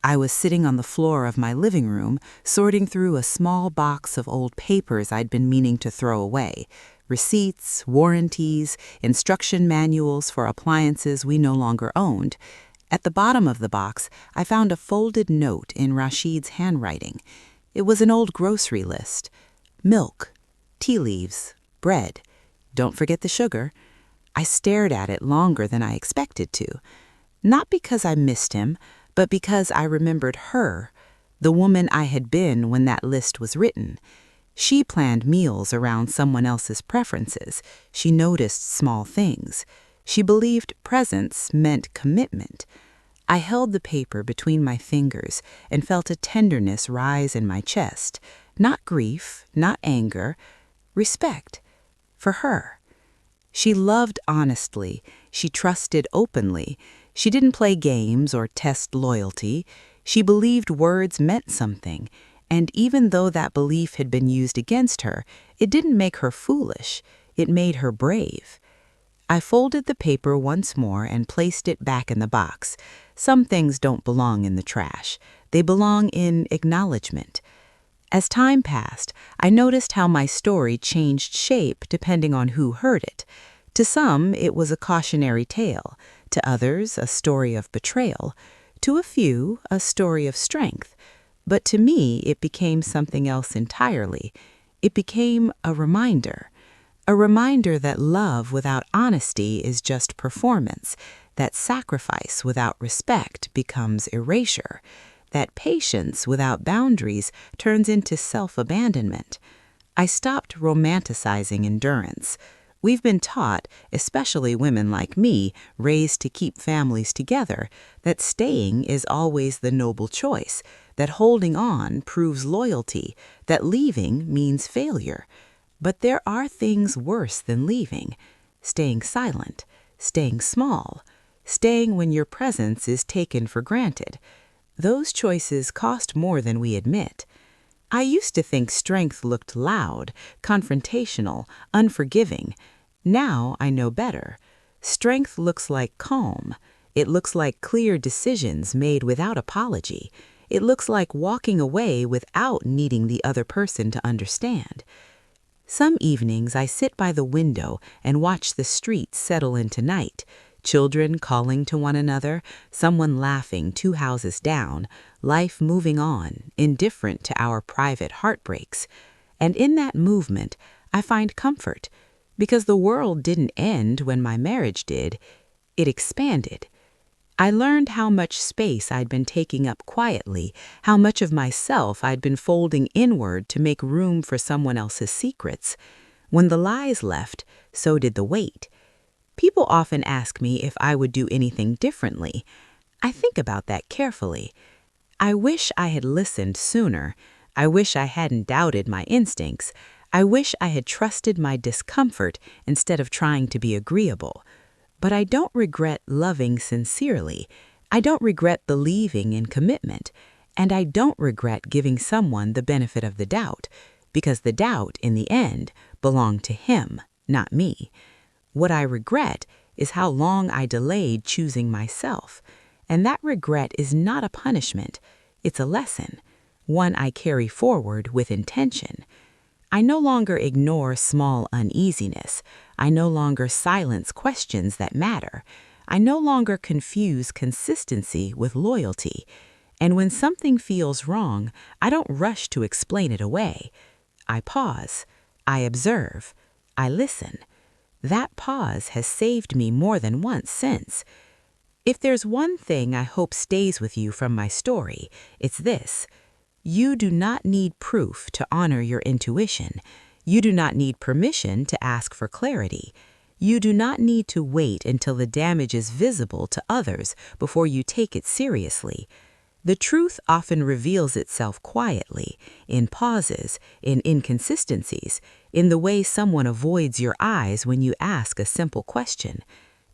I was sitting on the floor of my living room, sorting through a small box of old papers I'd been meaning to throw away. Receipts, warranties, instruction manuals for appliances we no longer owned. At the bottom of the box, I found a folded note in Rashid's handwriting. It was an old grocery list. Milk, tea leaves, bread. Don't forget the sugar. I stared at it longer than I expected to. Not because I missed him, but because I remembered her, the woman I had been when that list was written. She planned meals around someone else's preferences. She noticed small things. She believed presence meant commitment. I held the paper between my fingers and felt a tenderness rise in my chest. Not grief, not anger, respect. For her. She loved honestly. She trusted openly. She didn't play games or test loyalty. She believed words meant something. And even though that belief had been used against her, it didn't make her foolish. It made her brave. I folded the paper once more and placed it back in the box. Some things don't belong in the trash. They belong in acknowledgement. As time passed, I noticed how my story changed shape depending on who heard it. To some, it was a cautionary tale. To others, a story of betrayal. To a few, a story of strength. But to me, it became something else entirely. It became a reminder. A reminder that love without honesty is just performance, that sacrifice without respect becomes erasure, that patience without boundaries turns into self-abandonment. I stopped romanticizing endurance. We've been taught, especially women like me, raised to keep families together, that staying is always the noble choice, that holding on proves loyalty, that leaving means failure. But there are things worse than leaving. Staying silent, staying small, staying when your presence is taken for granted. Those choices cost more than we admit. I used to think strength looked loud, confrontational, unforgiving. Now I know better. Strength looks like calm. It looks like clear decisions made without apology. It looks like walking away without needing the other person to understand. Some evenings I sit by the window and watch the streets settle into night. Children calling to one another, someone laughing 2 houses down, life moving on, indifferent to our private heartbreaks. And in that movement, I find comfort, because the world didn't end when my marriage did. It expanded. I learned how much space I'd been taking up quietly, how much of myself I'd been folding inward to make room for someone else's secrets. When the lies left, so did the weight. People often ask me if I would do anything differently. I think about that carefully. I wish I had listened sooner. I wish I hadn't doubted my instincts. I wish I had trusted my discomfort instead of trying to be agreeable. But I don't regret loving sincerely. I don't regret believing in commitment. And I don't regret giving someone the benefit of the doubt, because the doubt, in the end, belonged to him, not me. What I regret is how long I delayed choosing myself. And that regret is not a punishment. It's a lesson, one I carry forward with intention. I no longer ignore small uneasiness. I no longer silence questions that matter. I no longer confuse consistency with loyalty. And when something feels wrong, I don't rush to explain it away. I pause. I observe. I listen. That pause has saved me more than once since. If there's one thing I hope stays with you from my story, it's this. You do not need proof to honor your intuition. You do not need permission to ask for clarity. You do not need to wait until the damage is visible to others before you take it seriously. The truth often reveals itself quietly, in pauses, in inconsistencies, in the way someone avoids your eyes when you ask a simple question.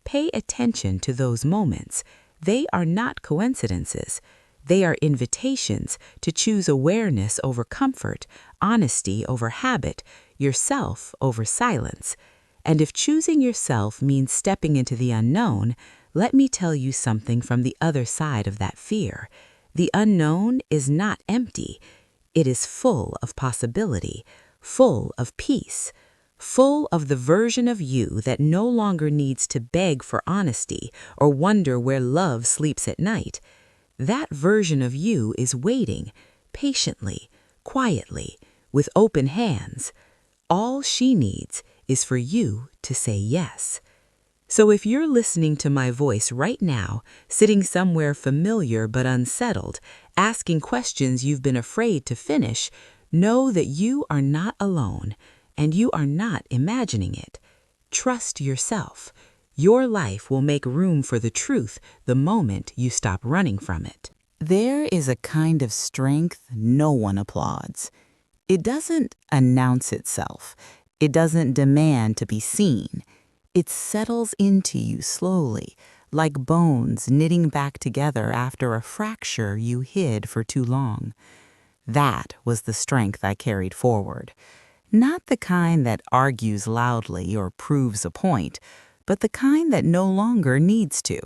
Pay attention to those moments. They are not coincidences. They are invitations to choose awareness over comfort, honesty over habit, yourself over silence. And if choosing yourself means stepping into the unknown, let me tell you something from the other side of that fear. The unknown is not empty. It is full of possibility, full of peace, full of the version of you that no longer needs to beg for honesty or wonder where love sleeps at night. That version of you is waiting, patiently, quietly, with open hands. All she needs is for you to say yes. So if you're listening to my voice right now, sitting somewhere familiar but unsettled, asking questions you've been afraid to finish, know that you are not alone, and you are not imagining it. Trust yourself. Your life will make room for the truth the moment you stop running from it. There is a kind of strength no one applauds. It doesn't announce itself. It doesn't demand to be seen. It settles into you slowly, like bones knitting back together after a fracture you hid for too long. That was the strength I carried forward. Not the kind that argues loudly or proves a point, but the kind that no longer needs to.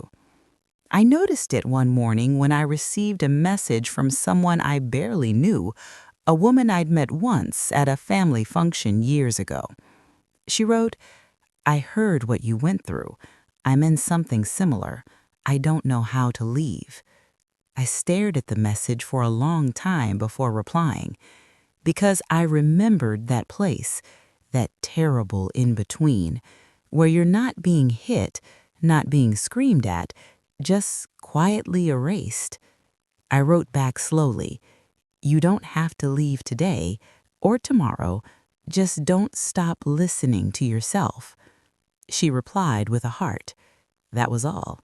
I noticed it one morning when I received a message from someone I barely knew, a woman I'd met once at a family function years ago. She wrote, "I heard what you went through. I'm in something similar. I don't know how to leave." I stared at the message for a long time before replying, because I remembered that place, that terrible in-between, where you're not being hit, not being screamed at, just quietly erased. I wrote back slowly, "You don't have to leave today or tomorrow. Just don't stop listening to yourself." She replied with a heart. That was all,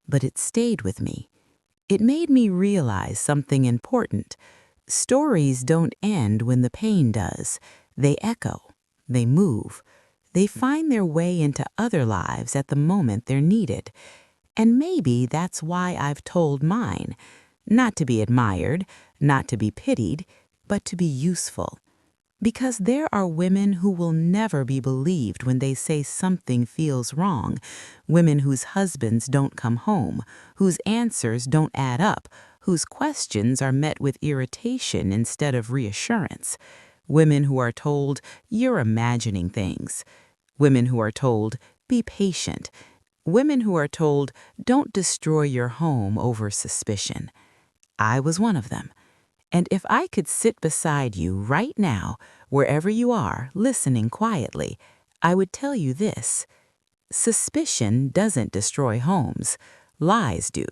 but it stayed with me. It made me realize something important. Stories don't end when the pain does. They echo. They move. They find their way into other lives at the moment they're needed. And maybe that's why I've told mine. Not to be admired, not to be pitied, but to be useful. Because there are women who will never be believed when they say something feels wrong, women whose husbands don't come home, whose answers don't add up, whose questions are met with irritation instead of reassurance, women who are told, "You're imagining things," women who are told, "Be patient," women who are told, "Don't destroy your home over suspicion." I was one of them. And if I could sit beside you right now, wherever you are, listening quietly, I would tell you this: suspicion doesn't destroy homes, lies do.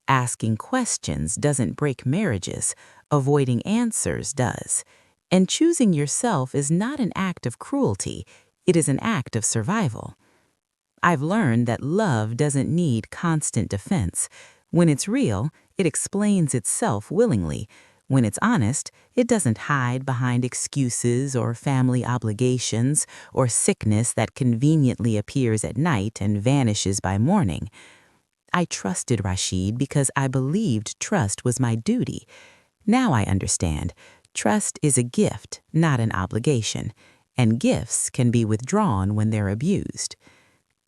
Asking questions doesn't break marriages, avoiding answers does. And choosing yourself is not an act of cruelty, it is an act of survival. I've learned that love doesn't need constant defense. When it's real, it explains itself willingly. When it's honest, it doesn't hide behind excuses or family obligations or sickness that conveniently appears at night and vanishes by morning. I trusted Rashid because I believed trust was my duty. Now I understand. Trust is a gift, not an obligation, and gifts can be withdrawn when they're abused.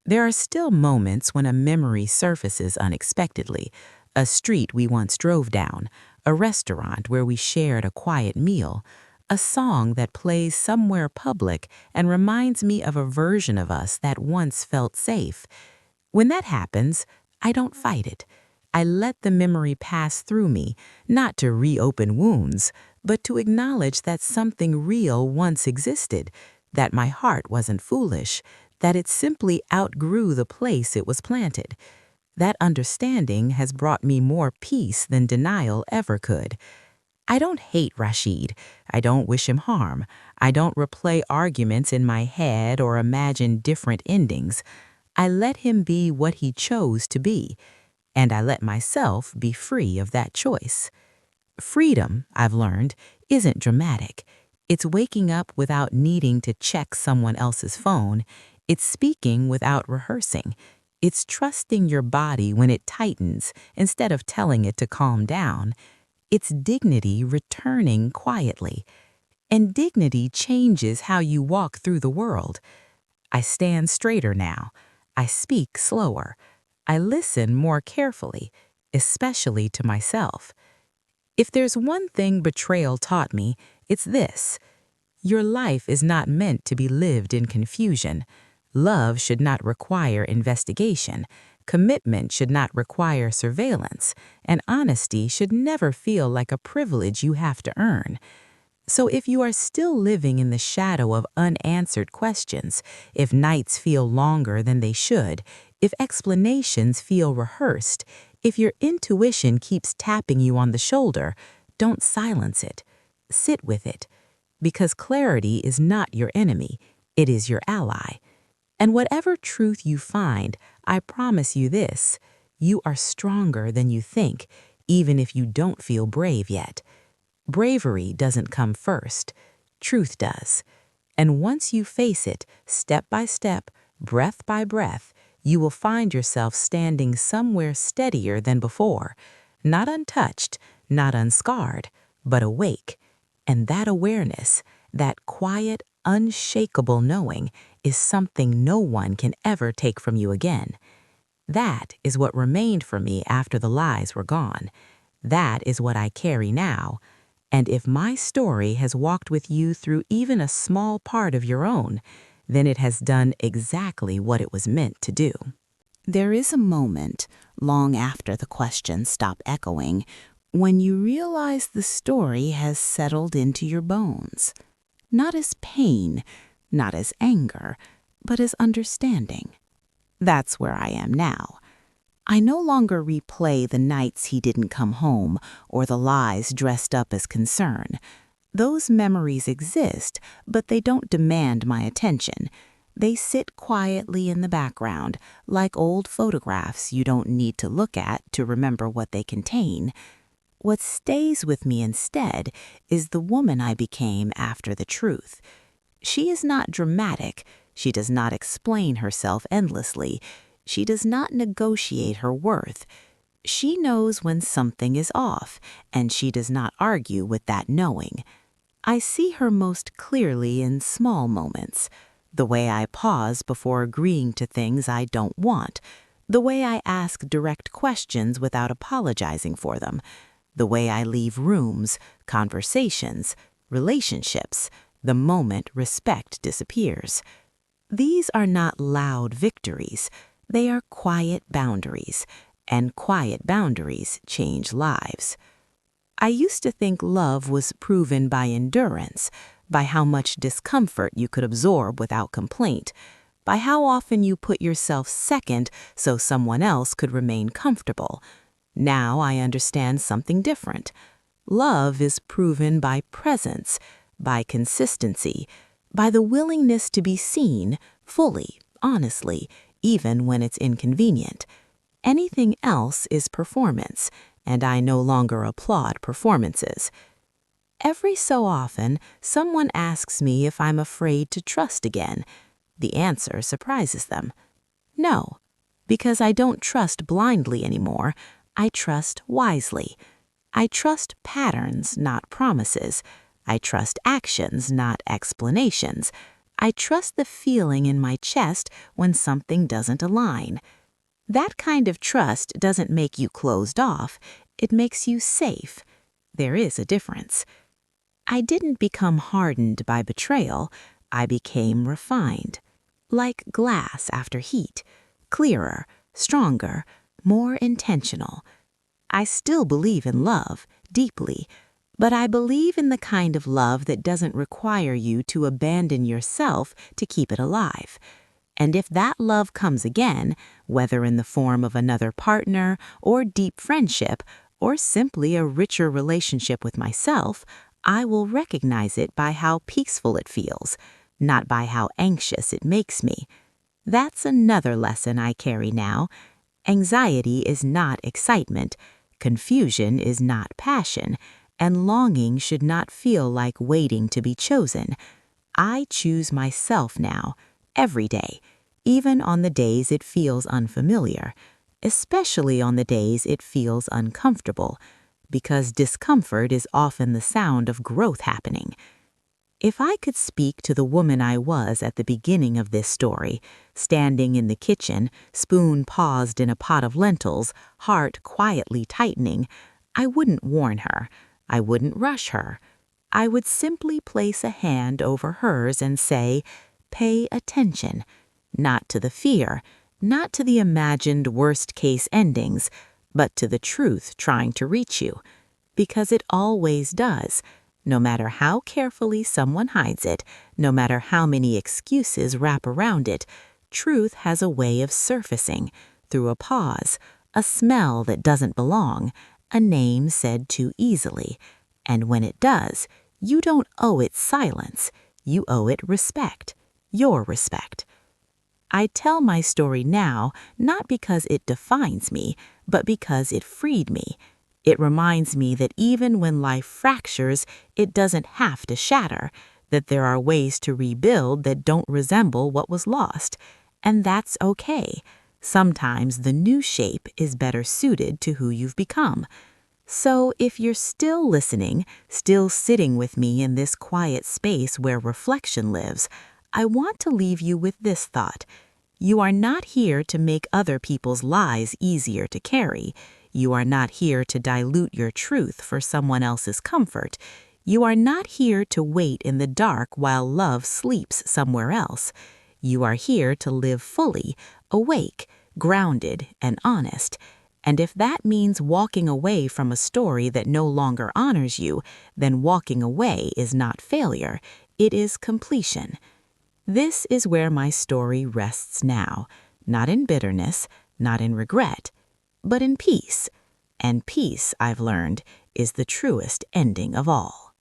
There are still moments when a memory surfaces unexpectedly: a street we once drove down, a restaurant where we shared a quiet meal, a song that plays somewhere public and reminds me of a version of us that once felt safe. When that happens, I don't fight it. I let the memory pass through me, not to reopen wounds, but to acknowledge that something real once existed, that my heart wasn't foolish, that it simply outgrew the place it was planted. That understanding has brought me more peace than denial ever could. I don't hate Rashid. I don't wish him harm. I don't replay arguments in my head or imagine different endings. I let him be what he chose to be, and I let myself be free of that choice. Freedom, I've learned, isn't dramatic. It's waking up without needing to check someone else's phone. It's speaking without rehearsing. It's trusting your body when it tightens instead of telling it to calm down. It's dignity returning quietly. And dignity changes how you walk through the world. I stand straighter now. I speak slower. I listen more carefully, especially to myself. If there's one thing betrayal taught me, it's this: your life is not meant to be lived in confusion. Love should not require investigation. Commitment should not require surveillance. And honesty should never feel like a privilege you have to earn. So if you are still living in the shadow of unanswered questions, if nights feel longer than they should, if explanations feel rehearsed, if your intuition keeps tapping you on the shoulder, don't silence it. Sit with it. Because clarity is not your enemy, it is your ally. And whatever truth you find, I promise you this: you are stronger than you think, even if you don't feel brave yet. Bravery doesn't come first. Truth does. And once you face it, step by step, breath by breath, you will find yourself standing somewhere steadier than before, not untouched, not unscarred, but awake. And that awareness, that quiet, unshakable knowing, is something no one can ever take from you again. That is what remained for me after the lies were gone. That is what I carry now. And if my story has walked with you through even a small part of your own, then it has done exactly what it was meant to do. There is a moment, long after the questions stop echoing, when you realize the story has settled into your bones. Not as pain, not as anger, but as understanding. That's where I am now. I no longer replay the nights he didn't come home or the lies dressed up as concern. Those memories exist, but they don't demand my attention. They sit quietly in the background, like old photographs you don't need to look at to remember what they contain. What stays with me instead is the woman I became after the truth. She is not dramatic. She does not explain herself endlessly. She does not negotiate her worth. She knows when something is off, and she does not argue with that knowing. I see her most clearly in small moments. The way I pause before agreeing to things I don't want. The way I ask direct questions without apologizing for them. The way I leave rooms, conversations, relationships, the moment respect disappears. These are not loud victories. They are quiet boundaries, and quiet boundaries change lives. I used to think love was proven by endurance, by how much discomfort you could absorb without complaint, by how often you put yourself second so someone else could remain comfortable. Now I understand something different. Love is proven by presence, by consistency, by the willingness to be seen fully, honestly, even when it's inconvenient. Anything else is performance, and I no longer applaud performances. Every so often, someone asks me if I'm afraid to trust again. The answer surprises them. No, because I don't trust blindly anymore. I trust wisely. I trust patterns, not promises. I trust actions, not explanations. I trust the feeling in my chest when something doesn't align. That kind of trust doesn't make you closed off. It makes you safe. There is a difference. I didn't become hardened by betrayal. I became refined. Like glass after heat. Clearer, stronger, more intentional. I still believe in love, deeply, but I believe in the kind of love that doesn't require you to abandon yourself to keep it alive. And if that love comes again, whether in the form of another partner or deep friendship, or simply a richer relationship with myself, I will recognize it by how peaceful it feels, not by how anxious it makes me. That's another lesson I carry now. Anxiety is not excitement, confusion is not passion, and longing should not feel like waiting to be chosen. I choose myself now, every day, even on the days it feels unfamiliar, especially on the days it feels uncomfortable, because discomfort is often the sound of growth happening. If I could speak to the woman I was at the beginning of this story, standing in the kitchen, spoon paused in a pot of lentils, heart quietly tightening, I wouldn't warn her. I wouldn't rush her. I would simply place a hand over hers and say, pay attention, not to the fear, not to the imagined worst-case endings, but to the truth trying to reach you. Because it always does. No matter how carefully someone hides it, no matter how many excuses wrap around it, truth has a way of surfacing through a pause, a smell that doesn't belong, a name said too easily. And when it does, you don't owe it silence. You owe it respect, your respect. I tell my story now not because it defines me, but because it freed me. It reminds me that even when life fractures, it doesn't have to shatter, that there are ways to rebuild that don't resemble what was lost. And that's okay. Sometimes the new shape is better suited to who you've become. So if you're still listening, still sitting with me in this quiet space where reflection lives, I want to leave you with this thought. You are not here to make other people's lies easier to carry. You are not here to dilute your truth for someone else's comfort. You are not here to wait in the dark while love sleeps somewhere else. You are here to live fully, awake, grounded, and honest. And if that means walking away from a story that no longer honors you, then walking away is not failure, it is completion. This is where my story rests now, not in bitterness, not in regret, but in peace. And peace, I've learned, is the truest ending of all.